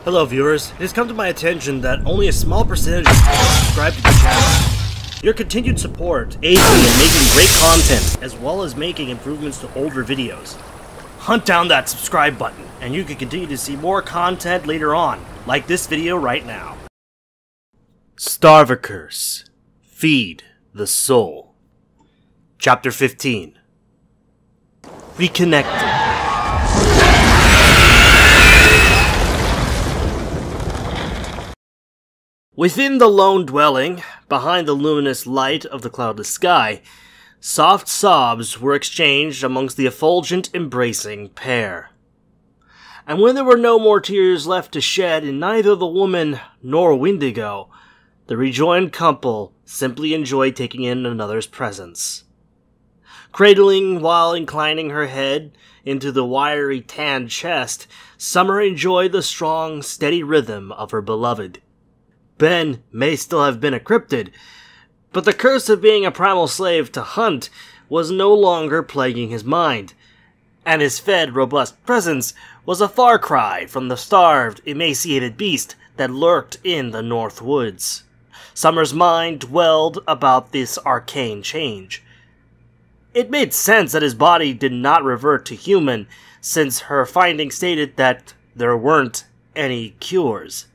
Hello viewers, it has come to my attention that only a small percentage of people subscribe to the channel. Your continued support aids me in making great content, as well as making improvements to older videos. Hunt down that subscribe button, and you can continue to see more content later on, like this video right now. Starve a Curse. Feed the Soul. Chapter 15. Reconnecting. Within the lone dwelling, behind the luminous light of the cloudless sky, soft sobs were exchanged amongst the effulgent, embracing pair. And when there were no more tears left to shed in neither the woman nor Wendigo, the rejoined couple simply enjoyed taking in another's presence. Cradling while inclining her head into the wiry tanned chest, Summer enjoyed the strong, steady rhythm of her beloved. Ben may still have been a cryptid, but the curse of being a primal slave to hunt was no longer plaguing his mind, and his fed, robust presence was a far cry from the starved, emaciated beast that lurked in the north woods. Summer's mind dwelled about this arcane change. It made sense that his body did not revert to human, since her findings stated that there weren't any cures.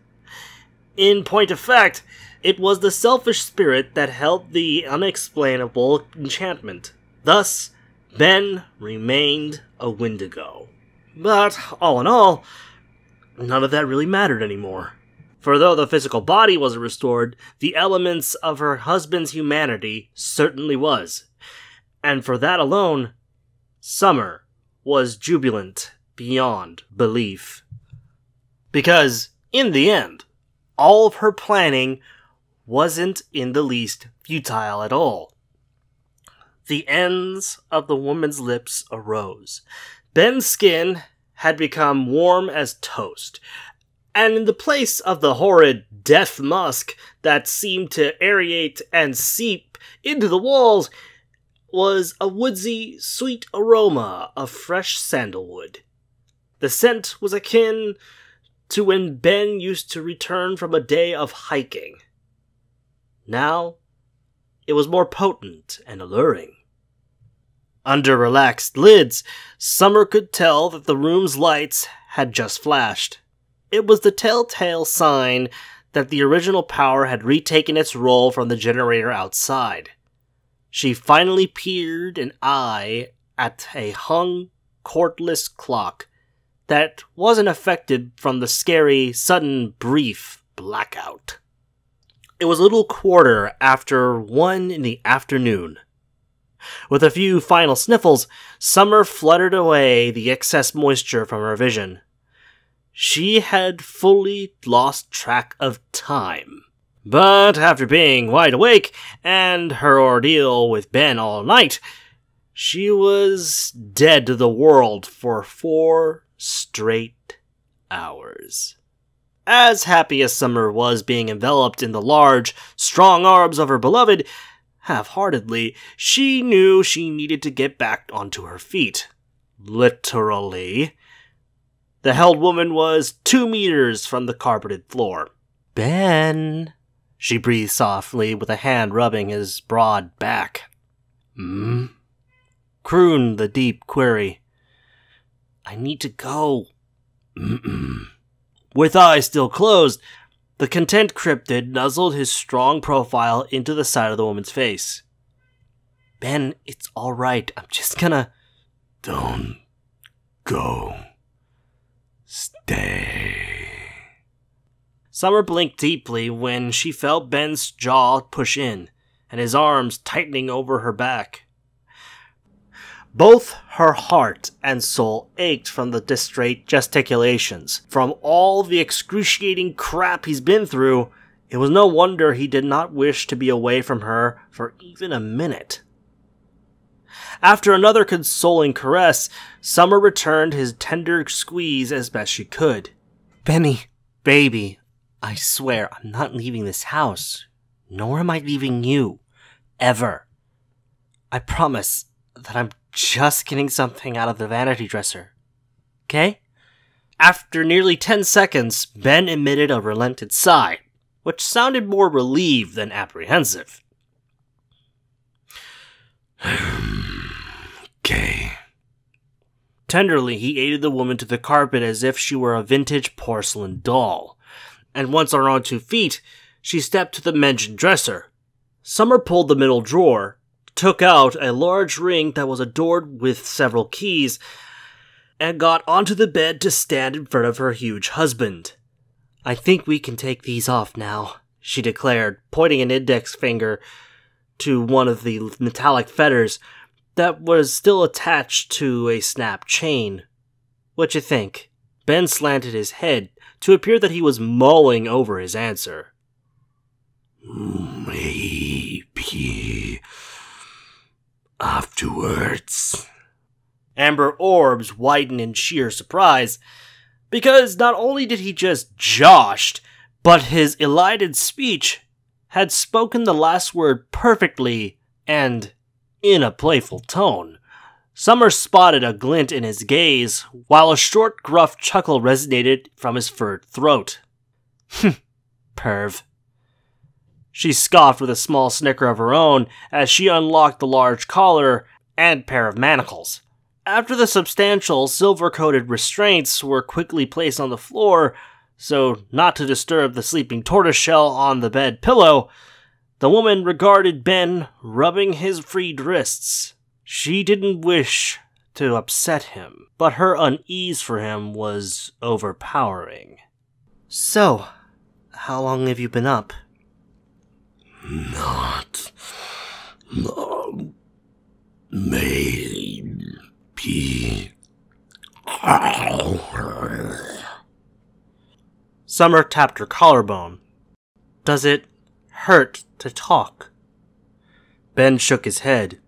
In point of fact, it was the selfish spirit that held the unexplainable enchantment. Thus, Ben remained a Wendigo. But, all in all, none of that really mattered anymore. For though the physical body wasn't restored, the elements of her husband's humanity certainly was. And for that alone, Summer was jubilant beyond belief. Because, in the end, all of her planning wasn't in the least futile at all. The ends of the woman's lips arose. Ben's skin had become warm as toast, and in the place of the horrid death musk that seemed to aerate and seep into the walls was a woodsy, sweet aroma of fresh sandalwood. The scent was akin to when Ben used to return from a day of hiking. Now, it was more potent and alluring. Under relaxed lids, Summer could tell that the room's lights had just flashed. It was the telltale sign that the original power had retaken its role from the generator outside. She finally peered an eye at a hung, cordless clock that wasn't affected from the scary, sudden, brief blackout. It was a little quarter after 1 in the afternoon. With a few final sniffles, Summer fluttered away the excess moisture from her vision. She had fully lost track of time. But after being wide awake, and her ordeal with Ben all night, she was dead to the world for 4 straight hours. As happy as Summer was being enveloped in the large, strong arms of her beloved, half-heartedly, she knew she needed to get back onto her feet. Literally. The held woman was 2 meters from the carpeted floor. "Ben," she breathed softly, with a hand rubbing his broad back. Crooned the deep query. "I need to go." With eyes still closed, the content cryptid nuzzled his strong profile into the side of the woman's face. "Ben, it's all right. I'm just gonna..." "Don't go. Stay." Summer blinked deeply when she felt Ben's jaw push in, and his arms tightening over her back. Both her heart and soul ached from the distrait gesticulations. From all the excruciating crap he's been through, it was no wonder he did not wish to be away from her for even a minute. After another consoling caress, Summer returned his tender squeeze as best she could. "Benny, baby, I swear I'm not leaving this house, nor am I leaving you, ever. I promise that I'm just getting something out of the vanity dresser. Okay? After nearly 10 seconds, Ben emitted a relented sigh, which sounded more relieved than apprehensive. Okay. Tenderly, he aided the woman to the carpet as if she were a vintage porcelain doll, and once on her own 2 feet, she stepped to the mentioned dresser. Summer pulled the middle drawer, took out a large ring that was adorned with several keys, and got onto the bed to stand in front of her huge husband. "I think we can take these off now," she declared, pointing an index finger to one of the metallic fetters that was still attached to a snap chain. "What you think?" Ben slanted his head to appear that he was mulling over his answer. "Maybe afterwards." Amber orbs widened in sheer surprise, because not only did he just joshed, but his elided speech had spoken the last word perfectly and in a playful tone. Summer spotted a glint in his gaze, while a short, gruff chuckle resonated from his furred throat. Perv. She scoffed with a small snicker of her own as she unlocked the large collar and pair of manacles. After the substantial, silver-coated restraints were quickly placed on the floor, so not to disturb the sleeping tortoiseshell on the bed pillow, the woman regarded Ben rubbing his freed wrists. She didn't wish to upset him, but her unease for him was overpowering. "So, how long have you been up?" Not long. Maybe. Summer tapped her collarbone. "Does it hurt to talk?" Ben shook his head.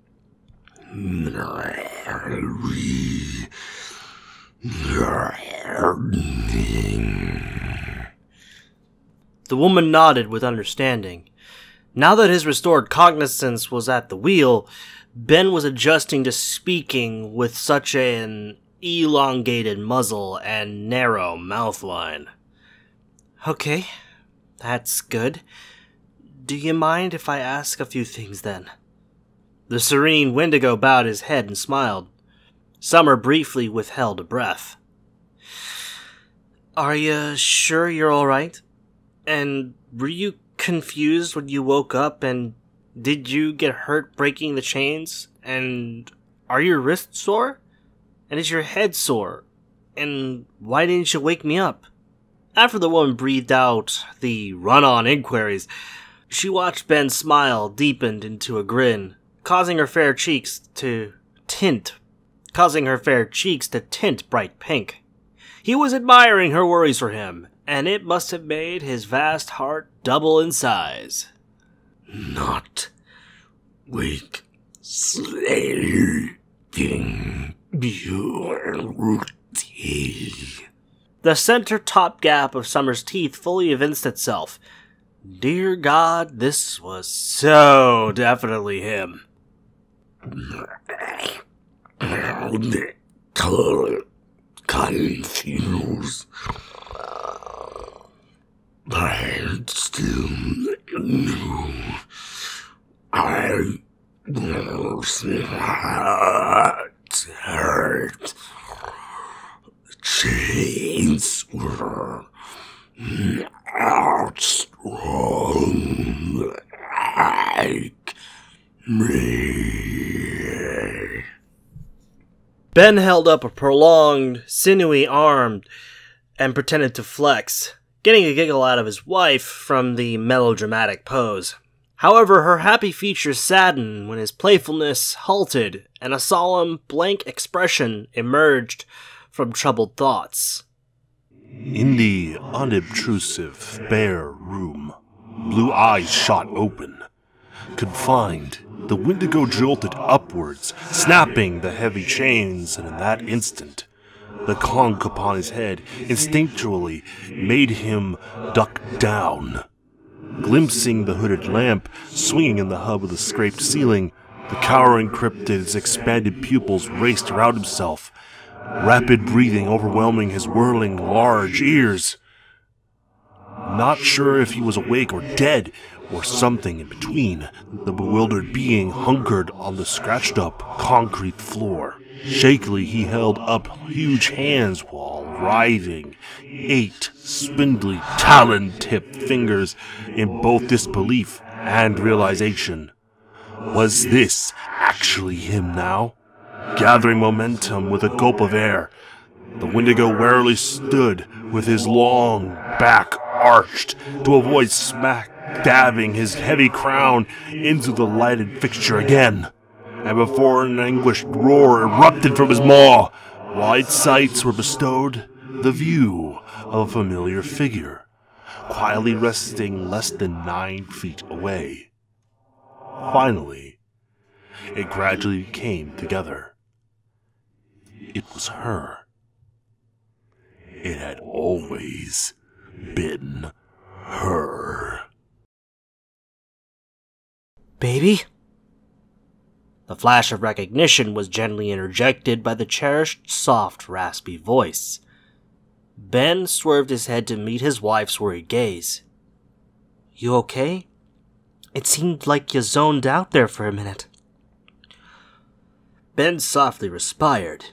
The woman nodded with understanding. Now that his restored cognizance was at the wheel, Ben was adjusting to speaking with such an elongated muzzle and narrow mouth line. "Okay, that's good. Do you mind if I ask a few things then?" The serene Wendigo bowed his head and smiled. Summer briefly withheld a breath. "Are you sure you're alright? And were you confused when you woke up, and did you get hurt breaking the chains? And are your wrists sore? And is your head sore? And why didn't you wake me up?" After the woman breathed out the run-on inquiries, she watched Ben's smile deepened into a grin, causing her fair cheeks to tint bright pink. He was admiring her worries for him, and it must have made his vast heart double in size. Not wake sleeping beauty. The center top gap of Summer's teeth fully evinced itself. Dear God, this was so definitely him. Confused. I still knew I was not hurt. Chains were not strong like me. Ben held up a prolonged, sinewy arm and pretended to flex, getting a giggle out of his wife from the melodramatic pose. However, her happy features saddened when his playfulness halted and a solemn, blank expression emerged from troubled thoughts. In the unobtrusive, bare room, blue eyes shot open. Confined, the Wendigo jolted upwards, snapping the heavy chains, and in that instant, the conch upon his head instinctually made him duck down. Glimpsing the hooded lamp swinging in the hub of the scraped ceiling, the cowering cryptid's expanded pupils raced around himself, rapid breathing overwhelming his whirling large ears. Not sure if he was awake or dead, or something in between, the bewildered being hunkered on the scratched-up concrete floor. Shakily, he held up huge hands while writhing, 8 spindly, talon-tipped fingers in both disbelief and realization. Was this actually him now? Gathering momentum with a gulp of air, the Wendigo warily stood with his long back arched to avoid smack-dabbing his heavy crown into the lighted fixture again. And before an anguished roar erupted from his maw, wide sights were bestowed the view of a familiar figure, quietly resting less than 9 feet away. Finally, it gradually came together. It was her. It had always been her. Baby? The flash of recognition was gently interjected by the cherished, soft, raspy voice. Ben swerved his head to meet his wife's worried gaze. You okay? It seemed like you zoned out there for a minute. Ben softly respired.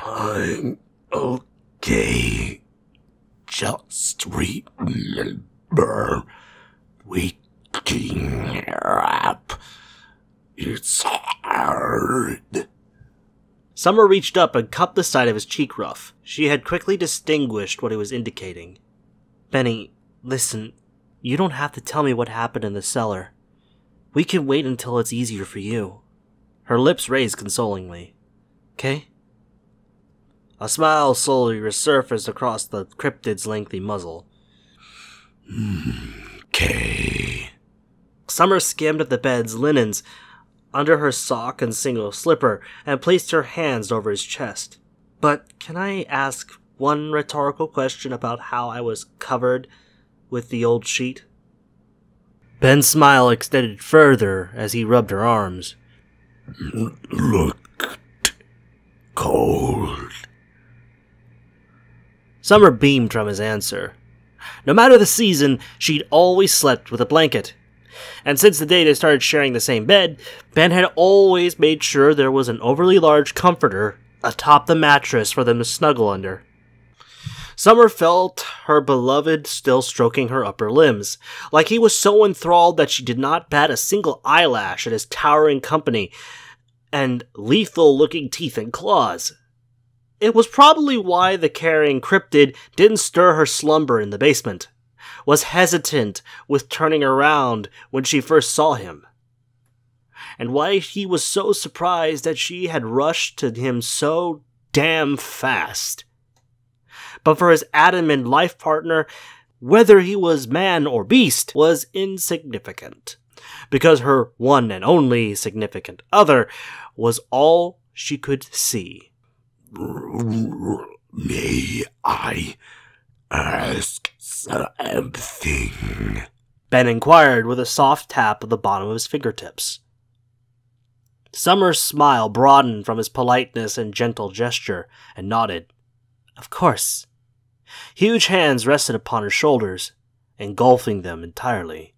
I'm okay. Just remember waking up. It's hard. Summer reached up and cupped the side of his cheek ruff. She had quickly distinguished what it was indicating. Benny, listen, you don't have to tell me what happened in the cellar. We can wait until it's easier for you. Her lips raised consolingly. Okay? A smile slowly resurfaced across the cryptid's lengthy muzzle. Okay. Summer skimmed at the bed's linens, under her sock and single slipper, and placed her hands over his chest. But can I ask one rhetorical question about how I was covered with the old sheet? Ben's smile extended further as he rubbed her arms. Looked cold. Summer beamed from his answer. No matter the season, she'd always slept with a blanket. And since the day they started sharing the same bed, Ben had always made sure there was an overly large comforter atop the mattress for them to snuggle under. Summer felt her beloved still stroking her upper limbs, like he was so enthralled that she did not bat a single eyelash at his towering company and lethal-looking teeth and claws. It was probably why the carrying cryptid didn't stir her slumber in the basement, was hesitant with turning around when she first saw him, and why he was so surprised that she had rushed to him so damn fast. But for his adamant life partner, whether he was man or beast was insignificant, because her one and only significant other was all she could see. May I ask something? Ben inquired with a soft tap of the bottom of his fingertips. Summer's smile broadened from his politeness and gentle gesture, and nodded. Of course. Huge hands rested upon her shoulders, engulfing them entirely.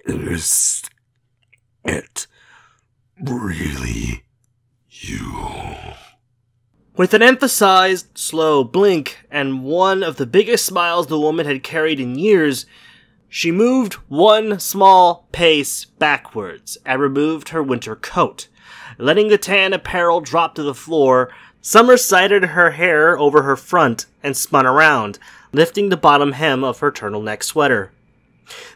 Is it really you? With an emphasized, slow blink and one of the biggest smiles the woman had carried in years, she moved one small pace backwards and removed her winter coat. Letting the tan apparel drop to the floor, Summer sighted her hair over her front and spun around, lifting the bottom hem of her turtleneck sweater.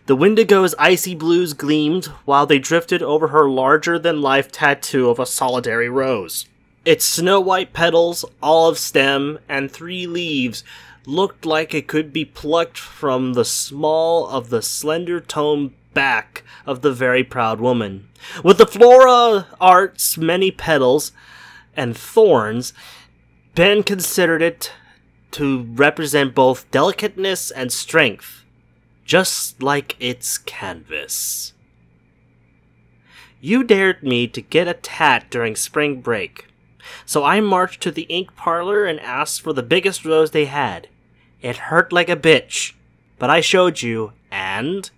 The Wendigo's icy blues gleamed while they drifted over her larger-than-life tattoo of a solitary rose. Its snow-white petals, olive stem, and 3 leaves looked like it could be plucked from the small of the slender toned back of the very proud woman. With the flora art's many petals and thorns, Ben considered it to represent both delicateness and strength, just like its canvas. You dared me to get a tat during spring break. So I marched to the ink parlor and asked for the biggest rose they had. It hurt like a bitch, but I showed you, and...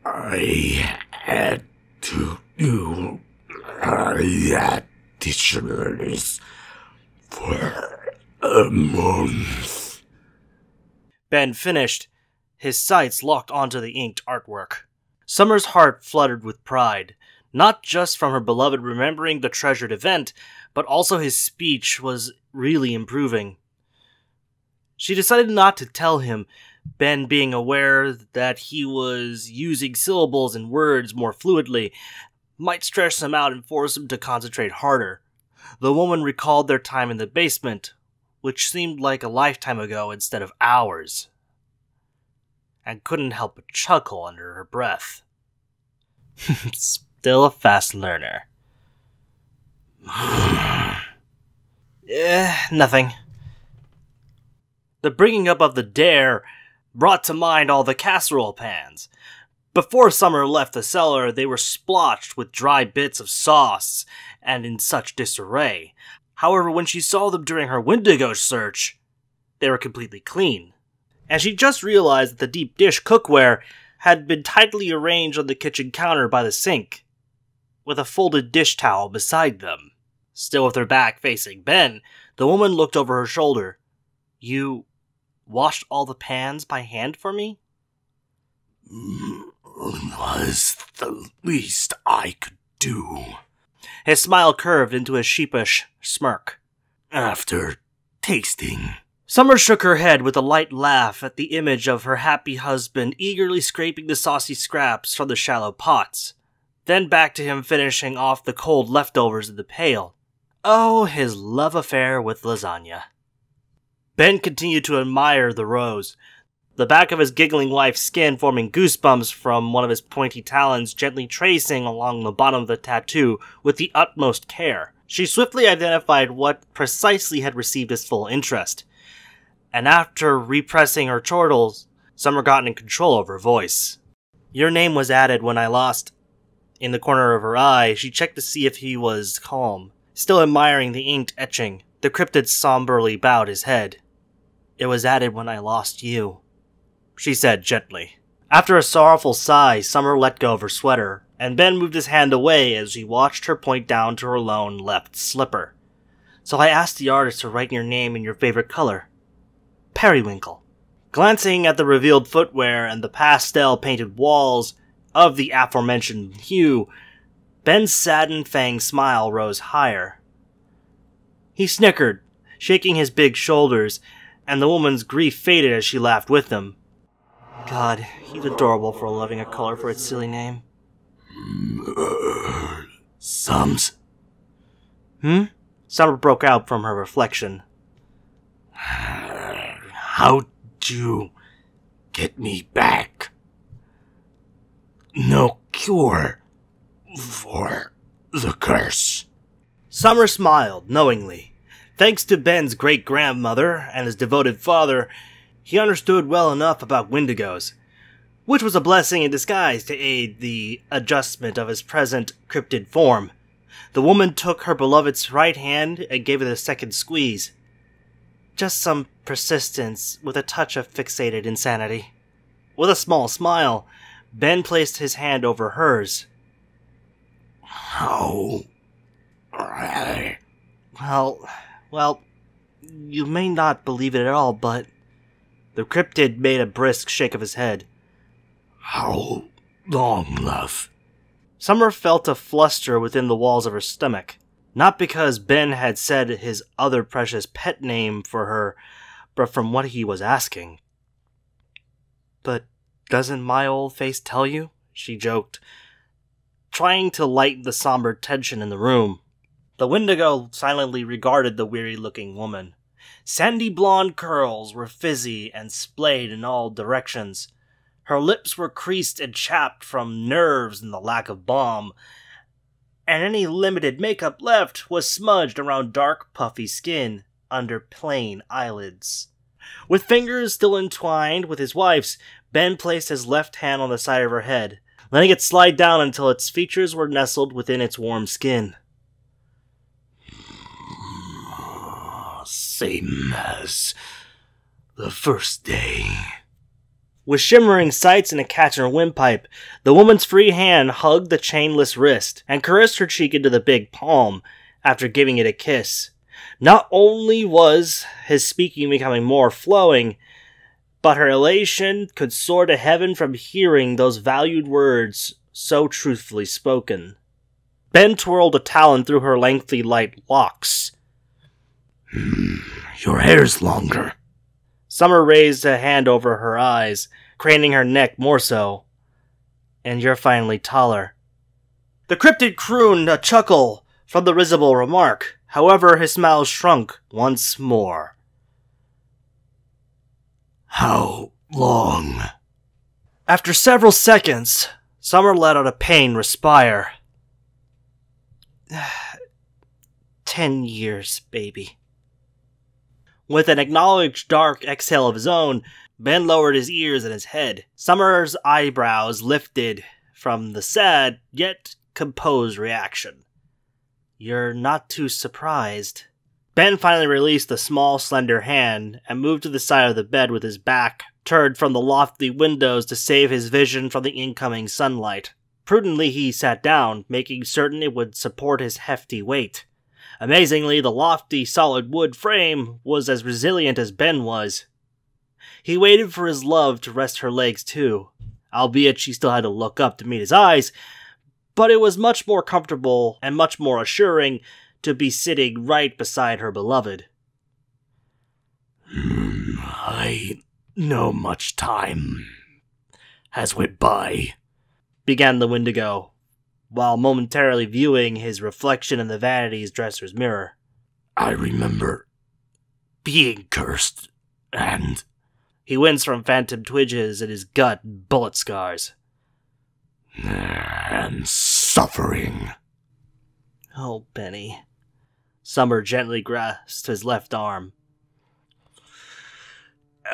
I had to do dictionaries for a month. Ben finished, his sights locked onto the inked artwork. Summer's heart fluttered with pride, not just from her beloved remembering the treasured event, but also his speech was really improving. She decided not to tell him, Ben being aware that he was using syllables and words more fluidly might stress him out and force him to concentrate harder. The woman recalled their time in the basement, which seemed like a lifetime ago instead of hours, and couldn't help but chuckle under her breath. Still a fast learner. Nothing. The bringing up of the dare brought to mind all the casserole pans. Before Summer left the cellar, they were splotched with dry bits of sauce and in such disarray. However, when she saw them during her Wendigo search, they were completely clean. And she just realized that the deep dish cookware had been tightly arranged on the kitchen counter by the sink, with a folded dish towel beside them. Still with her back facing Ben, the woman looked over her shoulder. You washed all the pans by hand for me? Was the least I could do. His smile curved into a sheepish smirk. After tasting. Summer shook her head with a light laugh at the image of her happy husband eagerly scraping the saucy scraps from the shallow pots, then back to him finishing off the cold leftovers in the pail. Oh, his love affair with lasagna. Ben continued to admire the rose, the back of his giggling wife's skin forming goosebumps from one of his pointy talons gently tracing along the bottom of the tattoo with the utmost care. She swiftly identified what precisely had received his full interest, and after repressing her chortles, Summer got in control of her voice. Your name was added when I lost. In the corner of her eye, she checked to see if he was calm. Still admiring the inked etching, the cryptid somberly bowed his head. It was added when I lost you, she said gently. After a sorrowful sigh, Summer let go of her sweater, and Ben moved his hand away as he watched her point down to her lone left slipper. So I asked the artist to write your name in your favorite color. Periwinkle. Glancing at the revealed footwear and the pastel-painted walls of the aforementioned hue, Ben's satin-fanged smile rose higher. He snickered, shaking his big shoulders, and the woman's grief faded as she laughed with him. God, he's adorable for loving a color for its silly name. Sums? Summer broke out from her reflection. How'd you get me back? No cure for the curse. Summer smiled knowingly. Thanks to Ben's great-grandmother and his devoted father, he understood well enough about Wendigos, which was a blessing in disguise to aid the adjustment of his present cryptid form. The woman took her beloved's right hand and gave it a second squeeze. Just some persistence with a touch of fixated insanity. With a small smile, Ben placed his hand over hers. How? Well, you may not believe it at all, but... The cryptid made a brisk shake of his head. How long, love? Summer felt a fluster within the walls of her stomach. Not because Ben had said his other precious pet name for her, but from what he was asking. But doesn't my old face tell you? She joked, trying to lighten the somber tension in the room. The Wendigo silently regarded the weary-looking woman. Sandy blonde curls were fizzy and splayed in all directions. Her lips were creased and chapped from nerves and the lack of balm, and any limited makeup left was smudged around dark, puffy skin under plain eyelids. With fingers still entwined with his wife's, Ben placed his left hand on the side of her head, letting it slide down until its features were nestled within its warm skin. Same as the first day. With shimmering sights and a catch in her windpipe, the woman's free hand hugged the chainless wrist and caressed her cheek into the big palm after giving it a kiss. Not only was his speaking becoming more flowing, but her elation could soar to heaven from hearing those valued words so truthfully spoken. Ben twirled a talon through her lengthy light locks. Your hair's longer. Summer raised a hand over her eyes, craning her neck more so. And you're finally taller. The cryptid crooned a chuckle from the risible remark. However, his smile shrunk once more. How long? After several seconds, Summer let out a pained respire. 10 years, baby. With an acknowledged dark exhale of his own, Ben lowered his ears and his head. Summer's eyebrows lifted from the sad, yet composed reaction. You're not too surprised. Ben finally released the small, slender hand and moved to the side of the bed with his back turned from the lofty windows to save his vision from the incoming sunlight. Prudently, he sat down, making certain it would support his hefty weight. Amazingly, the lofty, solid wood frame was as resilient as Ben was. He waited for his love to rest her legs too, albeit she still had to look up to meet his eyes, but it was much more comfortable and much more assuring to be sitting right beside her beloved. I know much time has went by, began the Wendigo, while momentarily viewing his reflection in the vanity's dresser's mirror. I remember being cursed, and he winced from phantom twitches in his gut and bullet scars. And suffering. Oh, Benny. Summer gently grasped his left arm.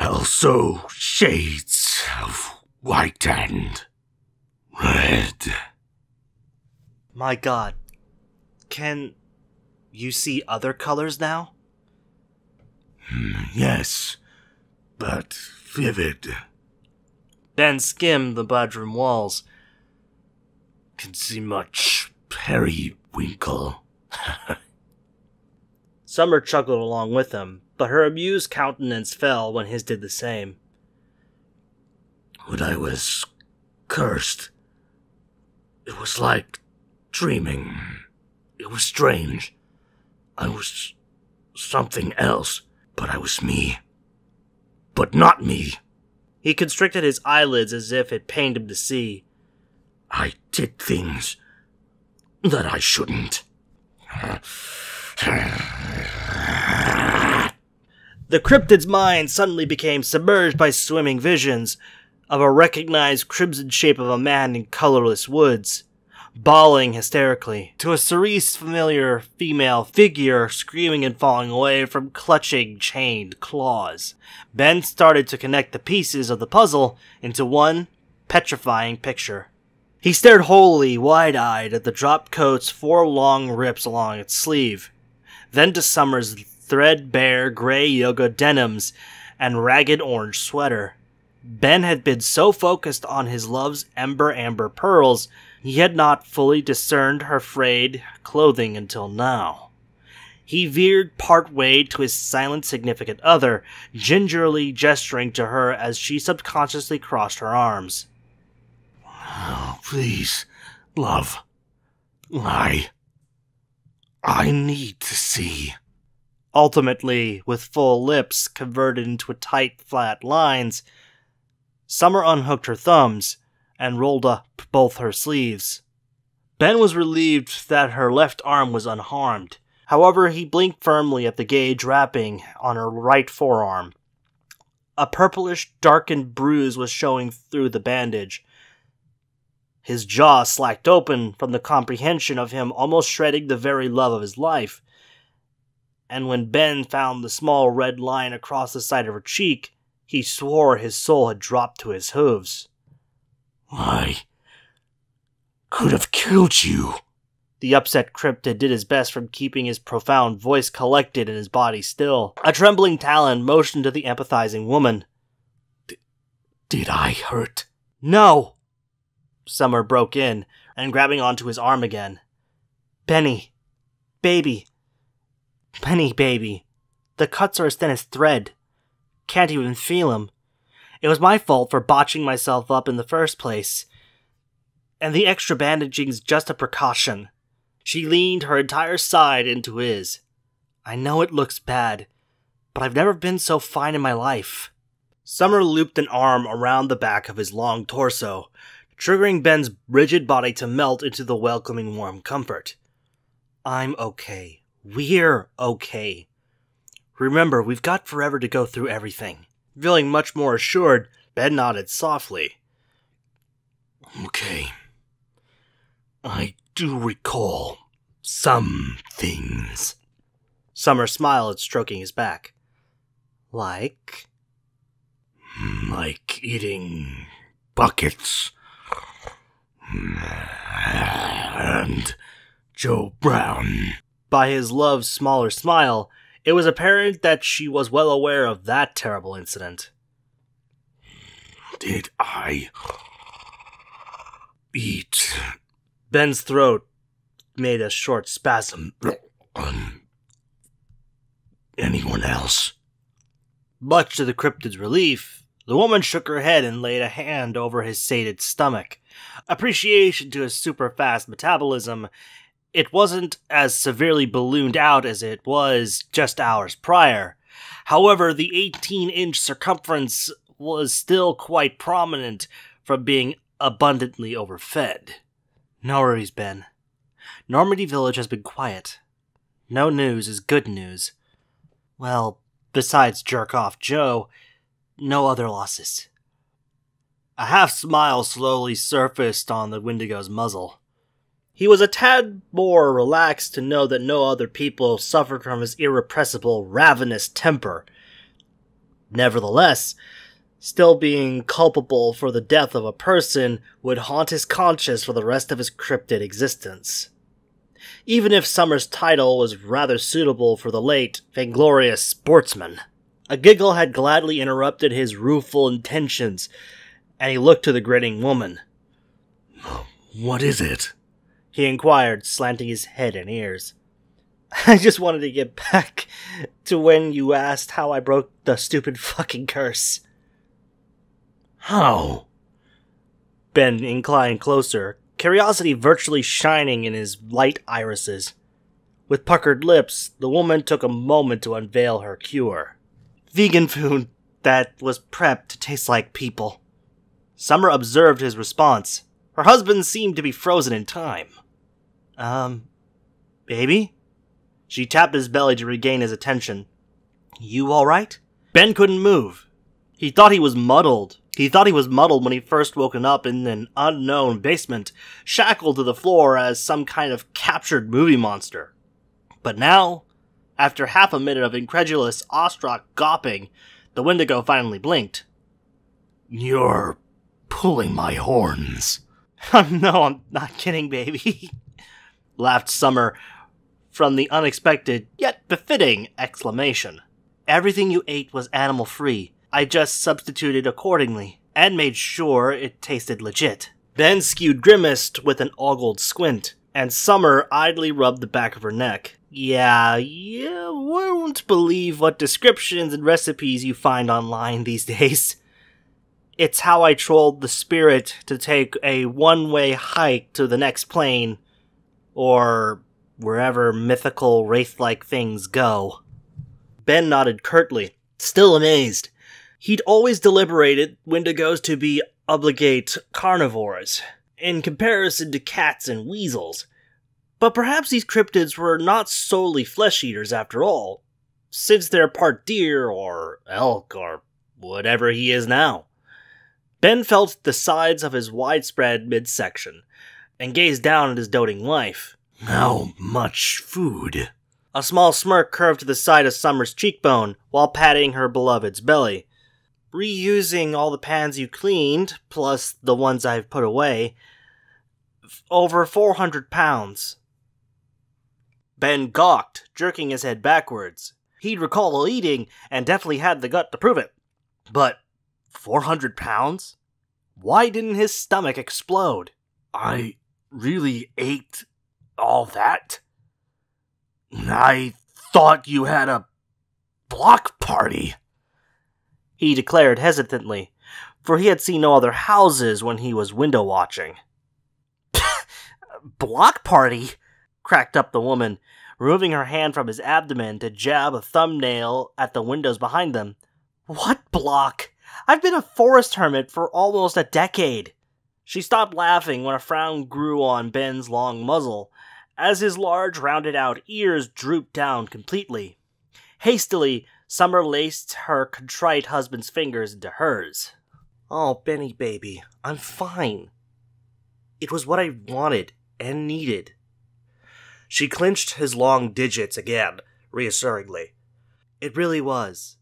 Also shades of white and red. My God. Can you see other colors now? Yes, but vivid. Ben skimmed the bedroom walls. Can see much periwinkle. Summer chuckled along with him, but her amused countenance fell when his did the same. When I was cursed, it was like dreaming. It was strange. I was something else, but I was me. But not me. He constricted his eyelids as if it pained him to see. I did things that I shouldn't. The cryptid's mind suddenly became submerged by swimming visions of a recognized crimson shape of a man in colorless woods, bawling hysterically, to a cerise familiar female figure screaming and falling away from clutching chained claws. Ben started to connect the pieces of the puzzle into one petrifying picture. He stared wholly wide-eyed at the drop coat's 4 long rips along its sleeve, then to Summer's threadbare gray yoga denims and ragged orange sweater. Ben had been so focused on his love's amber pearls, he had not fully discerned her frayed clothing until now. He veered partway to his silent significant other, gingerly gesturing to her as she subconsciously crossed her arms. Oh, please, love. I need to see. Ultimately, with full lips converted into tight, flat lines, Summer unhooked her thumbs and rolled up both her sleeves. Ben was relieved that her left arm was unharmed. However, he blinked firmly at the gauge wrapping on her right forearm. A purplish, darkened bruise was showing through the bandage. His jaw slacked open from the comprehension of him almost shredding the very love of his life. And when Ben found the small red line across the side of her cheek, he swore his soul had dropped to his hooves. Why could have killed you. The upset cryptid did his best from keeping his profound voice collected and his body still. A trembling talon motioned to the empathizing woman. Did I hurt? No! Summer broke in, and grabbing onto his arm again. Benny. Baby. Benny, baby. The cuts are as thin as thread. Can't even feel 'em. It was my fault for botching myself up in the first place. And the extra bandaging's just a precaution. She leaned her entire side into his. I know it looks bad, but I've never been so fine in my life. Summer looped an arm around the back of his long torso, triggering Ben's rigid body to melt into the welcoming warm comfort. I'm okay. We're okay. Remember, we've got forever to go through everything. Feeling much more assured, Ben nodded softly. Okay. I do recall some things. Summer smiled, stroking his back. Like eating buckets. And Joe Brown. By his love's smaller smile, it was apparent that she was well aware of that terrible incident. Did I eat? Ben's throat made a short spasm. Anyone else? Much to the cryptid's relief, the woman shook her head and laid a hand over his sated stomach. Appreciation to his super-fast metabolism, it wasn't as severely ballooned out as it was just hours prior. However, the 18-inch circumference was still quite prominent from being abundantly overfed. No worries, Ben. Normandy Village has been quiet. No news is good news. Well, besides Jerk-Off Joe, no other losses. A half-smile slowly surfaced on the Wendigo's muzzle. He was a tad more relaxed to know that no other people suffered from his irrepressible, ravenous temper. Nevertheless, still being culpable for the death of a person would haunt his conscience for the rest of his cryptid existence. Even if Summer's title was rather suitable for the late, vainglorious sportsman. A giggle had gladly interrupted his rueful intentions, and he looked to the grinning woman. What is it? He inquired, slanting his head and ears. I just wanted to get back to when you asked how I broke the stupid fucking curse. How? Ben inclined closer, curiosity virtually shining in his light irises. With puckered lips, the woman took a moment to unveil her cure. Vegan food that was prepped to taste like people. Summer observed his response. Her husband seemed to be frozen in time. Baby? She tapped his belly to regain his attention. You alright? Ben couldn't move. He thought he was muddled. When he first woken up in an unknown basement, shackled to the floor as some kind of captured movie monster. But now, after half a minute of incredulous, awestruck gawping, the Wendigo finally blinked. You're pulling my horns. No, I'm not kidding, baby. Laughed Summer from the unexpected, yet befitting, exclamation. Everything you ate was animal-free. I just substituted accordingly, and made sure it tasted legit. Ben skewed grimaced with an ogled squint, and Summer idly rubbed the back of her neck. Yeah, you won't believe what descriptions and recipes you find online these days. It's how I trolled the spirit to take a one-way hike to the next plane, or wherever mythical wraith-like things go. Ben nodded curtly, still amazed. He'd always deliberated Wendigos to be obligate carnivores, in comparison to cats and weasels. But perhaps these cryptids were not solely flesh-eaters after all, since they're part deer or elk or whatever he is now. Ben felt the sides of his widespread midsection, and gazed down at his doting wife. How much food? A small smirk curved to the side of Summer's cheekbone, while patting her beloved's belly. Reusing all the pans you cleaned, plus the ones I've put away. over 400 pounds. Ben gawked, jerking his head backwards. He'd recall eating and definitely had the gut to prove it. But 400 pounds? Why didn't his stomach explode? I really ate all that? I thought you had a block party, he declared hesitantly, for he had seen no other houses when he was window watching. Block party? Cracked up the woman, removing her hand from his abdomen to jab a thumbnail at the windows behind them. What block? I've been a forest hermit for almost a decade. She stopped laughing when a frown grew on Ben's long muzzle, as his large, rounded-out ears drooped down completely. Hastily, Summer laced her contrite husband's fingers into hers. Oh, Benny baby, I'm fine. It was what I wanted and needed. She clinched his long digits again, reassuringly. It really was.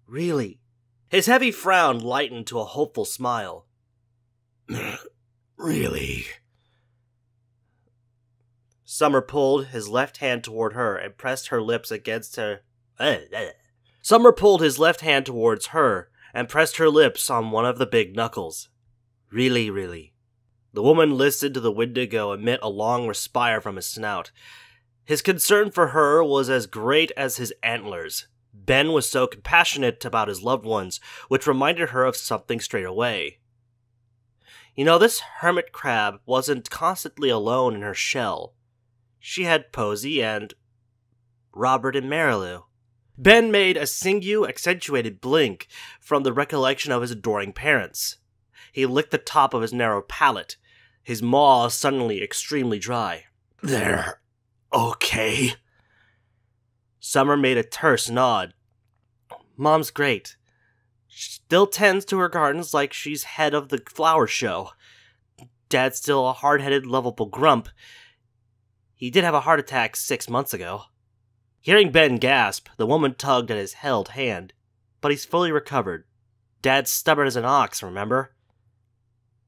Really. His heavy frown lightened to a hopeful smile. Really? Summer pulled his left hand toward her and pressed her lips against her. Summer pulled his left hand towards her and pressed her lips on one of the big knuckles. Really, really. The woman listened to the Wendigo emit a long respire from his snout. His concern for her was as great as his antlers. Ben was so compassionate about his loved ones, which reminded her of something straight away. You know, this hermit crab wasn't constantly alone in her shell. She had Posey and Robert and Marilou. Ben made a single, accentuated blink from the recollection of his adoring parents. He licked the top of his narrow palate, his maw suddenly extremely dry. They're okay. Summer made a terse nod. Mom's great. She still tends to her gardens like she's head of the flower show. Dad's still a hard-headed, lovable grump. He did have a heart attack 6 months ago. Hearing Ben gasp, the woman tugged at his held hand. But he's fully recovered. Dad's stubborn as an ox, remember?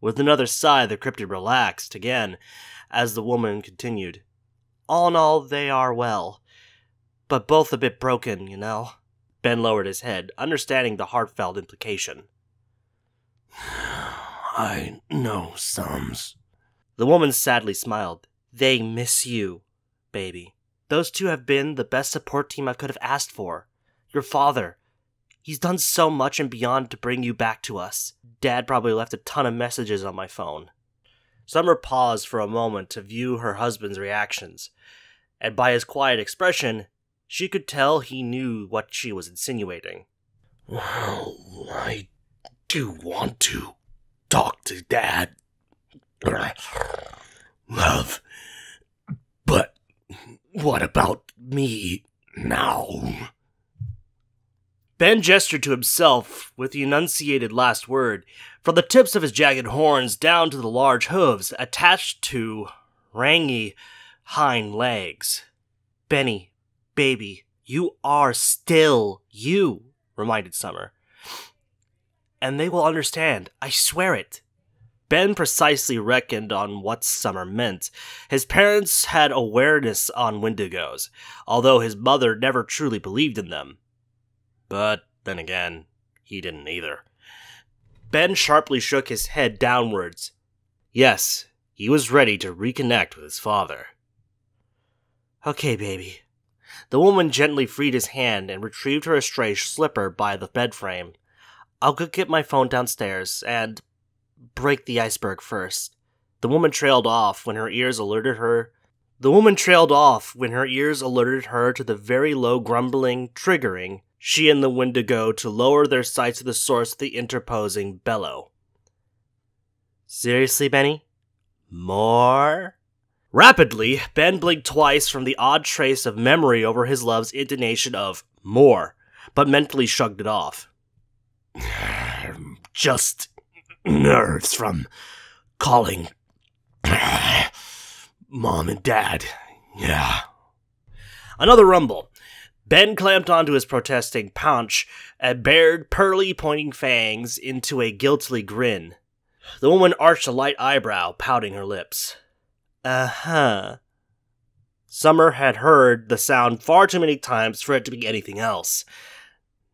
With another sigh, the cryptid relaxed again, as the woman continued. All in all, they are well. But both a bit broken, you know. Ben lowered his head, understanding the heartfelt implication. I know, Sums. The woman sadly smiled. They miss you, baby. Those two have been the best support team I could have asked for. Your father. He's done so much and beyond to bring you back to us. Dad probably left a ton of messages on my phone. Summer paused for a moment to view her husband's reactions, and by his quiet expression, she could tell he knew what she was insinuating. Well, I do want to talk to Dad. Love. But what about me now? Ben gestured to himself with the enunciated last word, from the tips of his jagged horns down to the large hooves attached to rangy hind legs. Benny, baby, you are still you, reminded Summer. And they will understand, I swear it. Ben precisely reckoned on what Summer meant. His parents had awareness on Wendigos, although his mother never truly believed in them. But then again, he didn't either. Ben sharply shook his head downwards. Yes, he was ready to reconnect with his father. Okay, baby. The woman gently freed his hand and retrieved her stray slipper by the bed frame. I'll go get my phone downstairs and break the iceberg first. The woman trailed off when her ears alerted her to the very low grumbling, triggering she and the Wendigo to lower their sights to the source of the interposing bellow. Seriously, Benny? More? Rapidly, Ben blinked twice from the odd trace of memory over his love's intonation of more, but mentally shrugged it off. Just nerves from calling Mom and Dad. Yeah. Another rumble. Ben clamped onto his protesting paunch and bared pearly pointing fangs into a guiltily grin. The woman arched a light eyebrow, pouting her lips. Uh-huh. Summer had heard the sound far too many times for it to be anything else.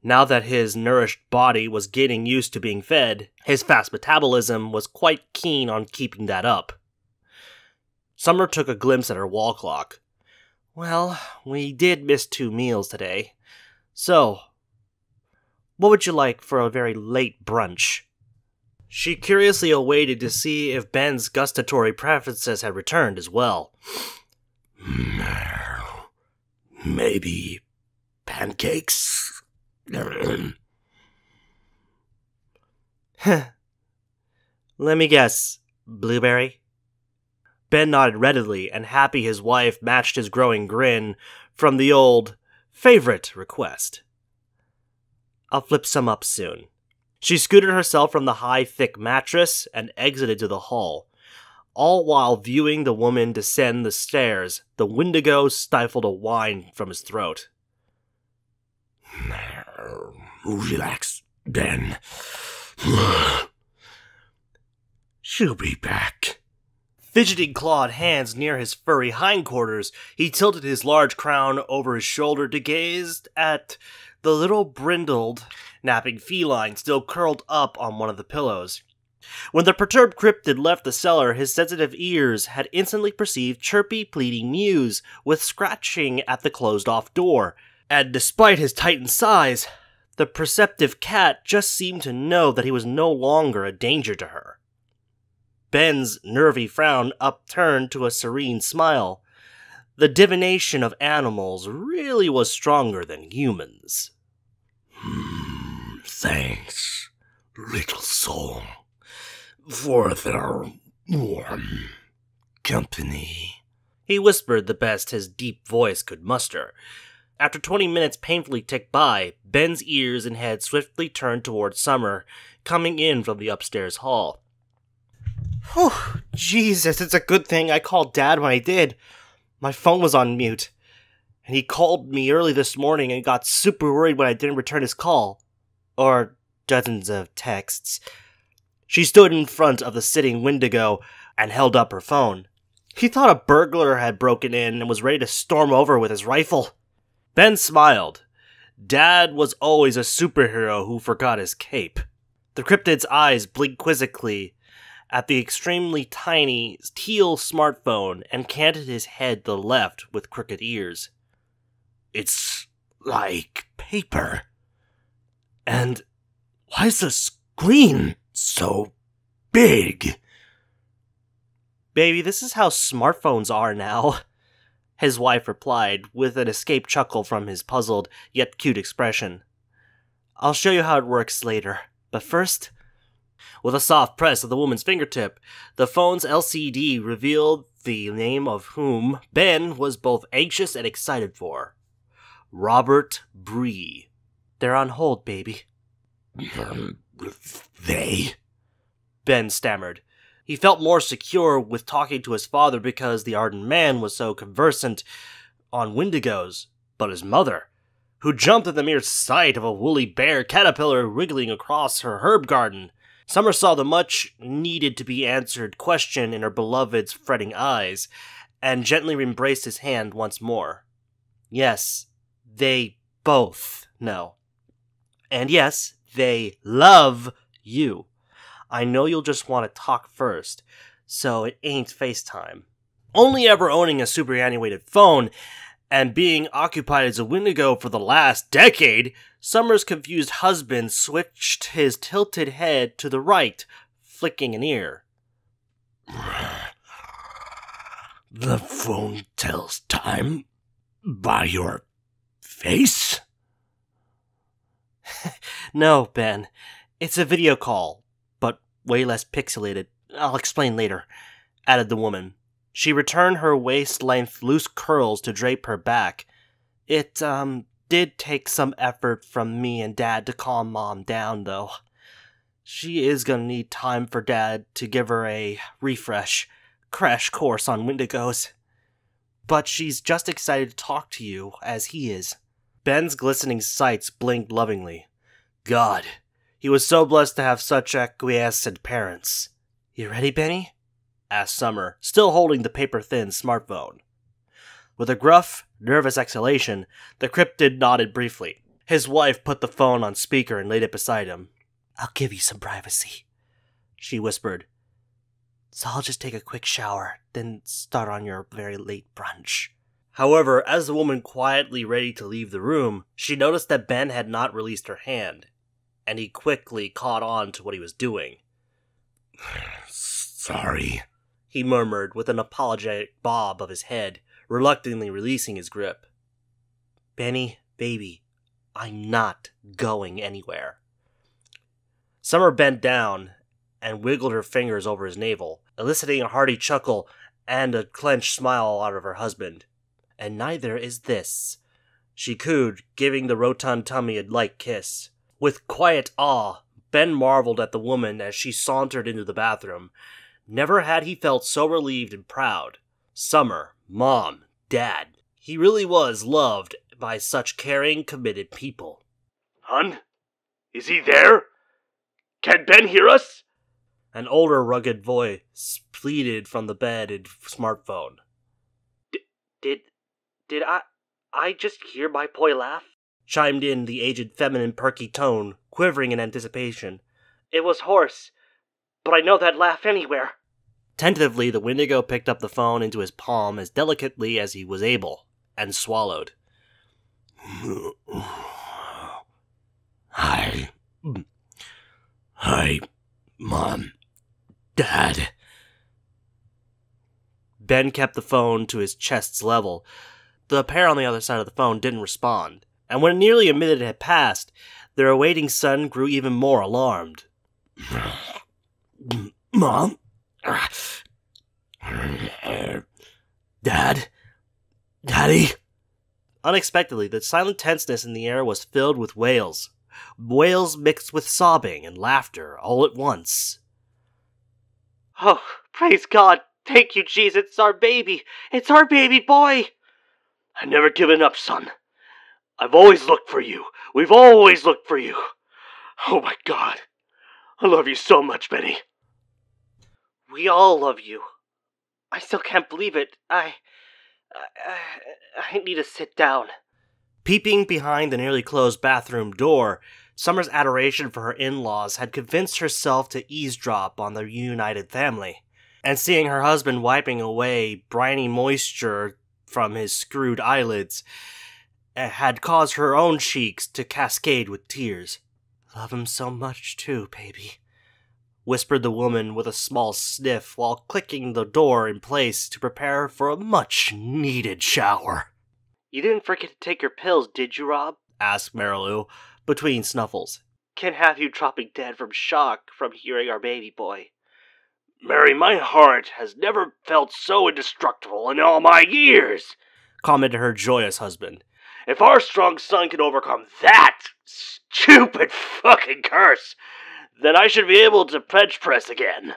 Now that his nourished body was getting used to being fed, his fast metabolism was quite keen on keeping that up. Summer took a glimpse at her wall clock. Well, we did miss 2 meals today. So, what would you like for a very late brunch? She curiously awaited to see if Ben's gustatory preferences had returned as well. Maybe pancakes? Let me guess, blueberry? Ben nodded readily, and happy his wife matched his growing grin from the old favorite request. I'll flip some up soon. She scooted herself from the high, thick mattress and exited to the hall. All while viewing the woman descend the stairs, the Wendigo stifled a whine from his throat. Relax, Ben. She'll be back. Fidgeting clawed hands near his furry hindquarters, he tilted his large crown over his shoulder to gaze at the little brindled, napping feline still curled up on one of the pillows. When the perturbed cryptid left the cellar, his sensitive ears had instantly perceived chirpy, pleading mews with scratching at the closed-off door, and despite his tightened size, the perceptive cat just seemed to know that he was no longer a danger to her. Ben's nervy frown upturned to a serene smile. The divination of animals really was stronger than humans. Thanks, little soul, for their warm company, he whispered the best his deep voice could muster. After 20 minutes painfully ticked by, Ben's ears and head swiftly turned toward Summer, coming in from the upstairs hall. Whew, Jesus, it's a good thing I called Dad when I did. My phone was on mute, and he called me early this morning and got super worried when I didn't return his call. Or dozens of texts. She stood in front of the sitting Wendigo and held up her phone. He thought a burglar had broken in and was ready to storm over with his rifle. Ben smiled. Dad was always a superhero who forgot his cape. The cryptid's eyes blinked quizzically at the extremely tiny teal smartphone and canted his head to the left with crooked ears. It's like paper. And why is the screen so big? Baby, this is how smartphones are now, his wife replied, with an escaped chuckle from his puzzled yet cute expression. I'll show you how it works later, but first... With a soft press of the woman's fingertip, the phone's LCD revealed the name of whom Ben was both anxious and excited for. Robert Bree. They're on hold, baby. They? Ben stammered. He felt more secure with talking to his father because the ardent man was so conversant on Wendigos, but his mother, who jumped at the mere sight of a woolly bear caterpillar wriggling across her herb garden. Summer saw the much-needed-to-be-answered question in her beloved's fretting eyes, and gently embraced his hand once more. Yes, they both know. And yes, they love you. I know you'll just want to talk first, so it ain't FaceTime. Only ever owning a superannuated phone, and being occupied as a Wendigo for the last decade, Summer's confused husband switched his tilted head to the right, flicking an ear. The phone tells time by your face? No, Ben. It's a video call, but way less pixelated. I'll explain later, added the woman. She returned her waist-length loose curls to drape her back. It, did take some effort from me and Dad to calm Mom down, though. She is gonna need time for Dad to give her a crash course on Wendigos. But she's just excited to talk to you, as he is. Ben's glistening sights blinked lovingly. God, he was so blessed to have such acquiescent parents. You ready, Benny? asked Summer, still holding the paper-thin smartphone. With a gruff, nervous exhalation, the cryptid nodded briefly. His wife put the phone on speaker and laid it beside him. "I'll give you some privacy," she whispered. "So I'll just take a quick shower, then start on your very late brunch." However, as the woman quietly ready to leave the room, she noticed that Ben had not released her hand, and he quickly caught on to what he was doing. "Sorry," he murmured with an apologetic bob of his head, reluctantly releasing his grip. "Benny, baby, I'm not going anywhere." Summer bent down and wiggled her fingers over his navel, eliciting a hearty chuckle and a clenched smile out of her husband. "And neither is this," she cooed, giving the rotund tummy a light kiss. With quiet awe, Ben marveled at the woman as she sauntered into the bathroom. Never had he felt so relieved and proud. Summer, Mom, Dad. He really was loved by such caring, committed people. "Hun? Is he there? Can Ben hear us?" An older, rugged voice pleaded from the bed and smartphone. Did I just hear my boy laugh?" chimed in the aged feminine perky tone, quivering in anticipation. "It was hoarse, but I know that laugh anywhere." Tentatively, the Wendigo picked up the phone into his palm as delicately as he was able, and swallowed. Hi, Mom, Dad. Ben kept the phone to his chest's level. The pair on the other side of the phone didn't respond, and when nearly a minute had passed, their awaiting son grew even more alarmed. "Mom? Dad? Daddy?" Unexpectedly, the silent tenseness in the air was filled with wails. Wails mixed with sobbing and laughter all at once. "Oh, praise God! Thank you, Jesus! It's our baby! It's our baby boy!" "I've never given up, son. I've always looked for you. We've always looked for you. Oh my God. I love you so much, Benny." "We all love you. I still can't believe it. I need to sit down." Peeping behind the nearly closed bathroom door, Summer's adoration for her in-laws had convinced herself to eavesdrop on the reunited family, and seeing her husband wiping away briny moisture from his screwed eyelids had caused her own cheeks to cascade with tears. "Love him so much too, baby," whispered the woman with a small sniff while clicking the door in place to prepare for a much-needed shower. "You didn't forget to take your pills, did you, Rob?" asked Marilou, between snuffles. "Can't have you dropping dead from shock from hearing our baby boy." "Mary, my heart has never felt so indestructible in all my years," commented her joyous husband. "If our strong son can overcome that stupid fucking curse, then I should be able to bench press again."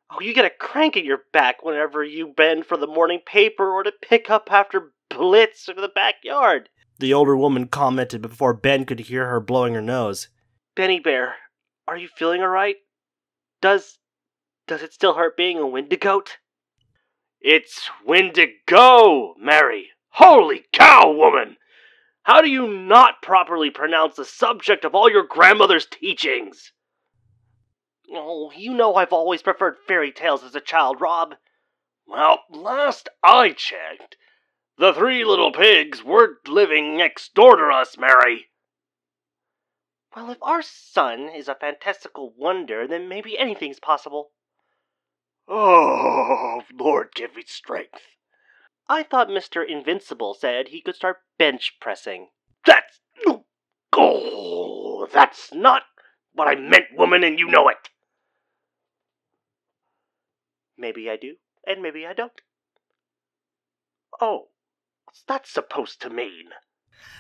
"Oh, you get a crank in your back whenever you bend for the morning paper or to pick up after blitz in the backyard," the older woman commented before Ben could hear her blowing her nose. "Benny Bear, are you feeling alright? Does it still hurt being a Wendigoat?" "It's Wendigo, Mary. Holy cow, woman! How do you not properly pronounce the subject of all your grandmother's teachings?" "Oh, you know I've always preferred fairy tales as a child, Rob." "Well, last I checked, the three little pigs weren't living next door to us, Mary." "Well, if our son is a fantastical wonder, then maybe anything's possible." "Oh, Lord, give me strength." "I thought Mr. Invincible said he could start bench pressing." That's not what I meant, woman, and you know it." "Maybe I do, and maybe I don't." "Oh, what's that supposed to mean?"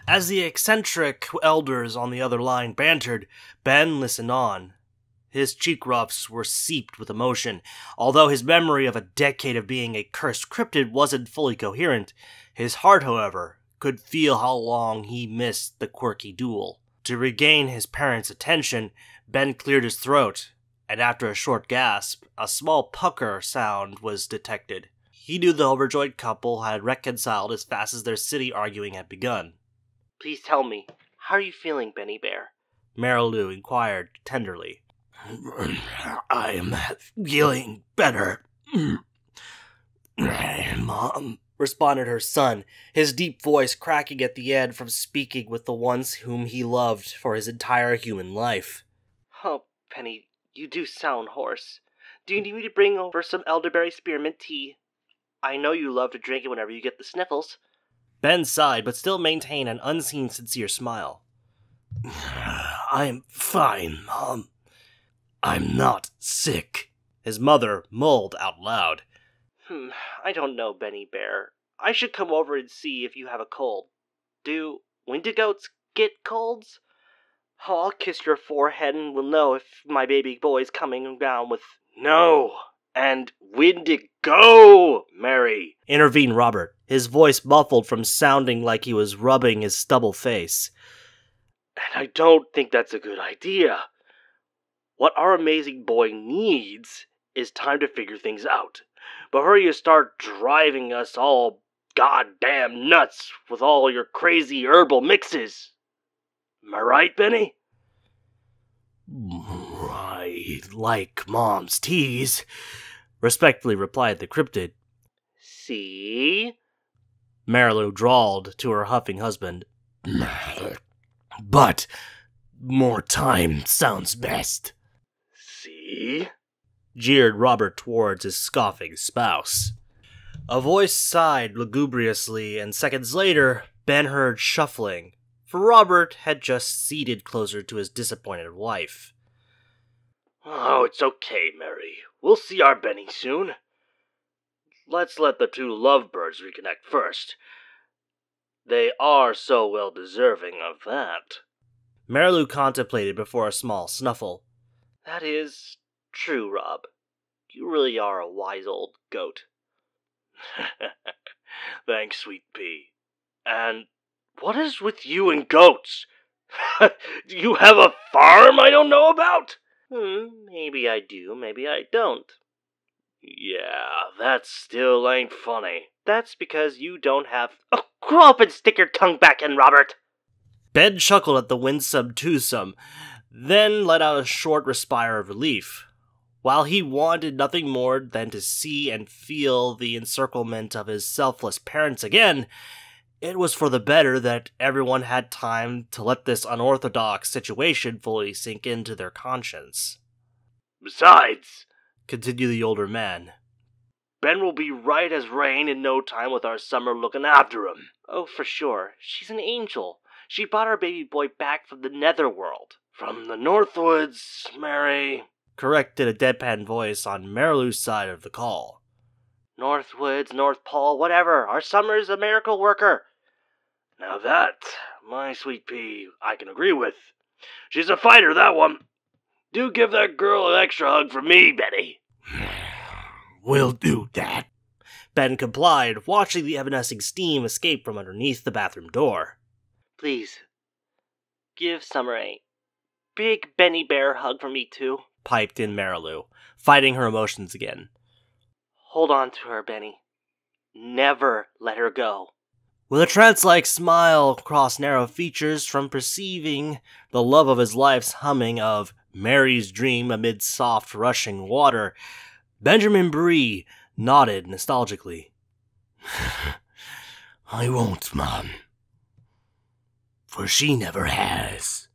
As the eccentric elders on the other line bantered, Ben listened on. His cheek ruffs were seeped with emotion. Although his memory of a decade of being a cursed cryptid wasn't fully coherent, his heart, however, could feel how long he missed the quirky duel. To regain his parents' attention, Ben cleared his throat and after a short gasp, a small pucker sound was detected. He knew the overjoyed couple had reconciled as fast as their city arguing had begun. "Please tell me, how are you feeling, Benny Bear?" Marilu inquired tenderly. I am feeling better, Mom, responded her son, his deep voice cracking at the end from speaking with the ones whom he loved for his entire human life. "Oh, Penny, you do sound hoarse. Do you need me to bring over some elderberry spearmint tea? I know you love to drink it whenever you get the sniffles." Ben sighed, but still maintained an unseen sincere smile. I'm fine, Mom. I'm not sick, his mother mulled out loud. I don't know, Benny Bear. I should come over and see if you have a cold. Do Wendigos get colds? Oh, I'll kiss your forehead and we'll know if my baby boy's coming down with... No! And Wendigo, Mary! Intervened Robert, his voice muffled from sounding like he was rubbing his stubble face. And I don't think that's a good idea. What our amazing boy needs is time to figure things out. Before you start driving us all goddamn nuts with all your crazy herbal mixes. Am I right, Benny? I like Mom's teas, respectfully replied the cryptid. See? Marilu drawled to her huffing husband. But more time sounds best. See? Jeered Robert towards his scoffing spouse. A voice sighed lugubriously, and seconds later, Ben heard shuffling, for Robert had just seated closer to his disappointed wife. Oh, it's okay, Mary. We'll see our Benny soon. Let's let the two lovebirds reconnect first. They are so well deserving of that. Marilu contemplated before a small snuffle. That is true, Rob. You really are a wise old goat. Thanks, sweet pea. And what is with you and goats? Do you have a farm I don't know about? Maybe I do, maybe I don't. Yeah, that still ain't funny. That's because you don't have... Oh, grow up and stick your tongue back in, Robert! Ben chuckled at the winsome twosome, then let out a short respire of relief. While he wanted nothing more than to see and feel the encirclement of his selfless parents again, it was for the better that everyone had time to let this unorthodox situation fully sink into their conscience. Besides, continued the older man, Ben will be right as rain in no time with our Summer looking after him. Oh, for sure. She's an angel. She brought our baby boy back from the netherworld. From the Northwoods, Mary, corrected a deadpan voice on Marilu's side of the call. Northwoods, North Pole, whatever. Our Summer's a miracle worker. Now that, my sweet pea, I can agree with. She's a fighter, that one. Do give that girl an extra hug from me, Betty. We'll do that. Ben complied, watching the evanescing steam escape from underneath the bathroom door. Please, give Summer a big Benny Bear hug from me too, piped in Marilu, fighting her emotions again. Hold on to her, Benny. Never let her go. With a trance-like smile across narrow features from perceiving the love of his life's humming of Mary's Dream amid soft rushing water, Benjamin Bree nodded nostalgically. I won't, Mom. For she never has.